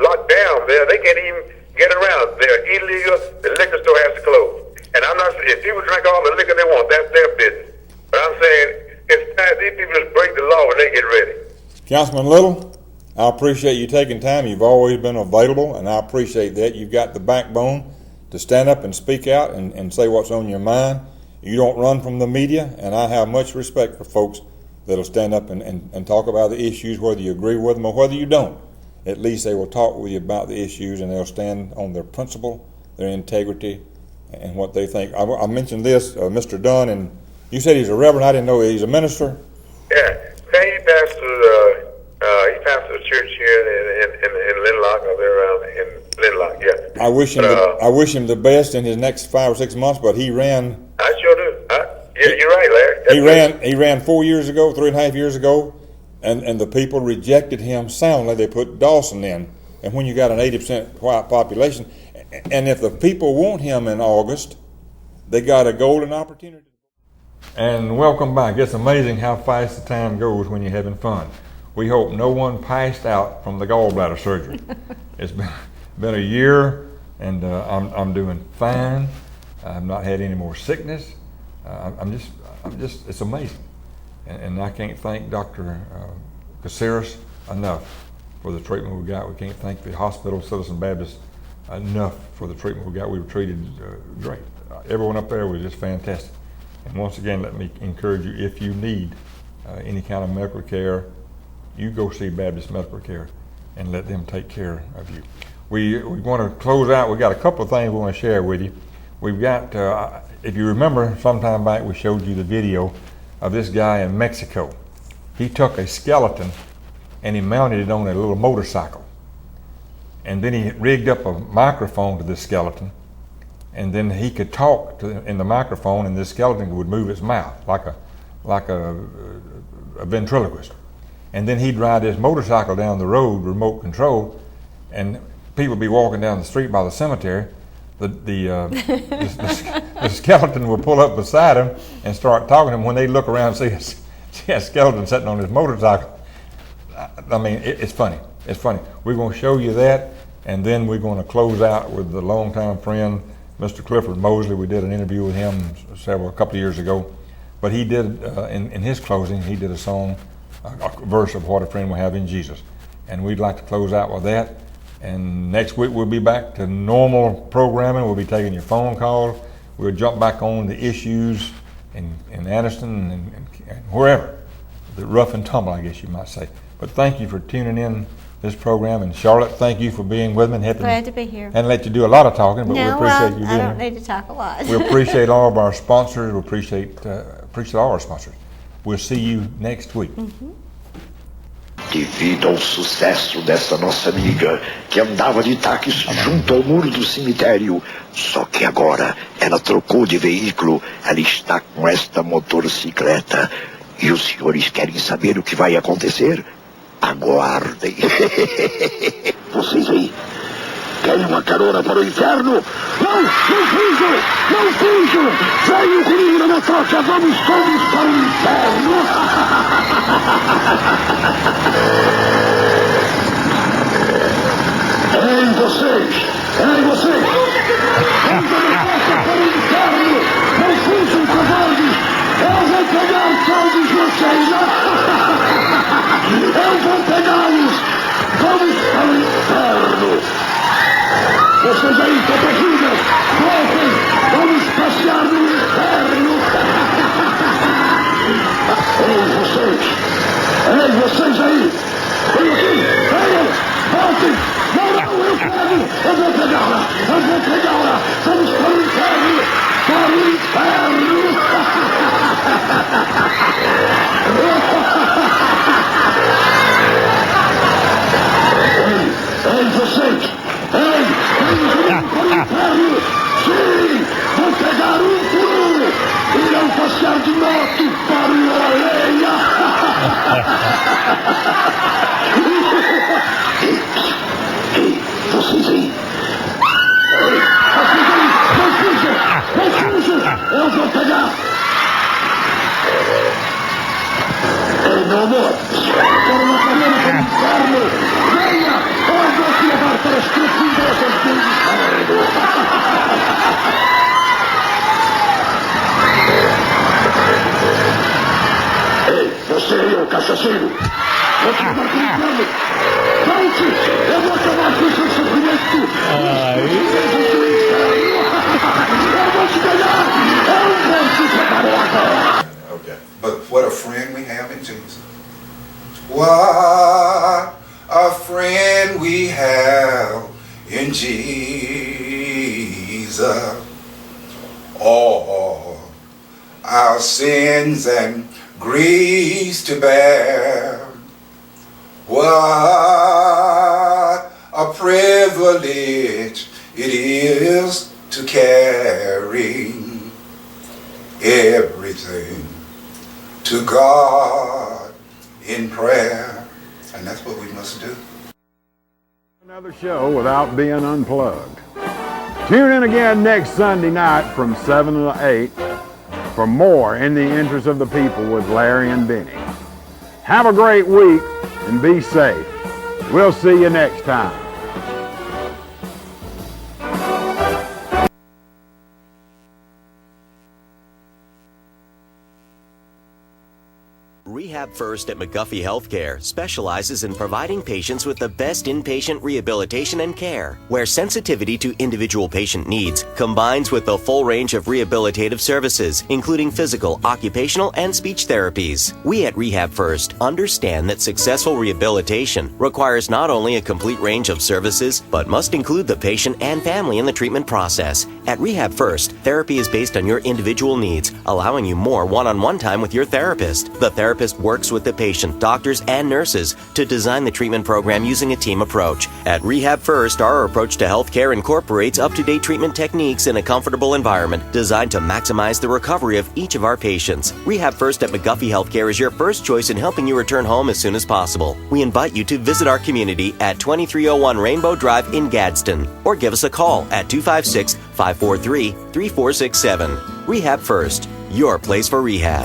locked down there. They can't even get around. They're illegal. The liquor store has to close. And I'm not saying if people drink all the liquor they want, that's their business. But I'm saying it's time these people just break the law when they get ready. Councilman Little, I appreciate you taking time. You've always been available, and I appreciate that. You've got the backbone to stand up and speak out and say what's on your mind. You don't run from the media, and I have much respect for folks that'll stand up and talk about the issues, whether you agree with them or whether you don't. At least they will talk with you about the issues, and they'll stand on their principle, their integrity, and what they think. I mentioned this, Mr. Dunn, and you said he's a reverend. I didn't know he's a minister. Yeah, he pastors a church here in Linlock, or they're around in Linlock. Yeah. I wish him the best in his next 5 or 6 months. But he ran. I sure do. You're right, Larry. He ran 4 years ago, 3.5 years ago, and the people rejected him soundly. They put Dawson in, and when you got an 80% white population, and if the people want him in August, they got a golden opportunity. And welcome back. It's amazing how fast the time goes when you're having fun. We hope no one passed out from the gallbladder surgery. It's been a year, and I'm doing fine. I've not had any more sickness. I'm just, it's amazing. And I can't thank Dr. Caceres enough for the treatment we got. We can't thank the hospital, Citizen Baptist, enough for the treatment we got. We were treated great. Everyone up there was just fantastic. And once again, let me encourage you, if you need any kind of medical care, you go see Baptist Medical Care and let them take care of you. We want to close out. We've got a couple of things we want to share with you. We've got, if you remember, sometime back we showed you the video of this guy in Mexico. He took a skeleton and he mounted it on a little motorcycle. And then he rigged up a microphone to the skeleton, and then he could talk in the microphone, and the skeleton would move its mouth like a ventriloquist. And then he'd ride his motorcycle down the road, remote control, and people would be walking down the street by the cemetery. The skeleton would pull up beside him and start talking to him. When they look around and see a skeleton sitting on his motorcycle, I mean, it's funny. It's funny. We're going to show you that, and then we're going to close out with the longtime friend, Mr. Clifford Mosley. We did an interview with him a couple of years ago, but he did, in his closing, he did a song, a verse of What a Friend We Have in Jesus. And we'd like to close out with that. And next week we'll be back to normal programming. We'll be taking your phone calls. We'll jump back on the issues in Anniston and wherever. The rough and tumble, I guess you might say. But thank you for tuning in this program. And Charlotte, thank you for being with me and helping. Glad to be here. And let you do a lot of talking, but we No, appreciate you being I don't here. need to talk a lot. We appreciate all of our sponsors. We appreciate all our sponsors. We'll see you next week. Devido ao sucesso dessa nossa amiga, que andava de táxi junto ao muro do cemitério, só que agora ela trocou de veículo, ela está com esta motocicleta. E os senhores querem saber o que vai acontecer? Aguardem. Vocês aí, querem uma carona para o inferno? Não fujam! Não fujam! Venham comigo na motoca, vamos todos para o inferno! Ei, vocês! Ei, vocês! Vamos na motoca para o inferno! Não fujam, covardes! Eu vou pegar todos vocês! Eu vou pegá-los! Vamos para o inferno! Vocês aí, covardias! Voltem! Vamos passear no inferno! Ei, vocês! Ei, vocês aí! Venham aqui! Venham! Voltem! Não, eu quero! Eu vou pegá-la! Eu vou pegá-la! Vamos para o inferno! Para o inferno! Ei, vocês! Ei! Vamos para o inferno! Sim! Vou pegar um por um! Irão passear de moto para o Areia! Ei, vocês aí! Ei, vocês aí! Não fujam! Não fujam! Eu vou pegar! Ei, meu amor! Quero uma carona para o inferno! Venha! Eu vou te levar para as profundezas do inferno! Ei, você aí, ô cachaceiro! Vou te levar para o inferno! Volte! Eu vou acabar com o seu sofrimento! Eu vou te ganhar! Eu vou te separar agora! Okay. But what a friend we have in Jesus. What a friend we have in Jesus. All our sins and griefs to bear. What a privilege it is to carry everything to God in prayer. And that's what we must do. Another show without being unplugged. Tune in again next Sunday night from 7 to 8 for more In the Interest of the People with Larry and Benny. Have a great week and be safe. We'll see you next time. Rehab First at McGuffey Healthcare specializes in providing patients with the best inpatient rehabilitation and care, where sensitivity to individual patient needs combines with the full range of rehabilitative services, including physical, occupational, and speech therapies. We at Rehab First understand that successful rehabilitation requires not only a complete range of services, but must include the patient and family in the treatment process. At Rehab First, therapy is based on your individual needs, allowing you more one-on-one time with your therapist. The therapist works with the patient, doctors, and nurses to design the treatment program using a team approach. At Rehab First, our approach to healthcare incorporates up-to-date treatment techniques in a comfortable environment designed to maximize the recovery of each of our patients. Rehab First at McGuffey Healthcare is your first choice in helping you return home as soon as possible. We invite you to visit our community at 2301 Rainbow Drive in Gadsden, or give us a call at 256-543-3467. Rehab First, your place for rehab.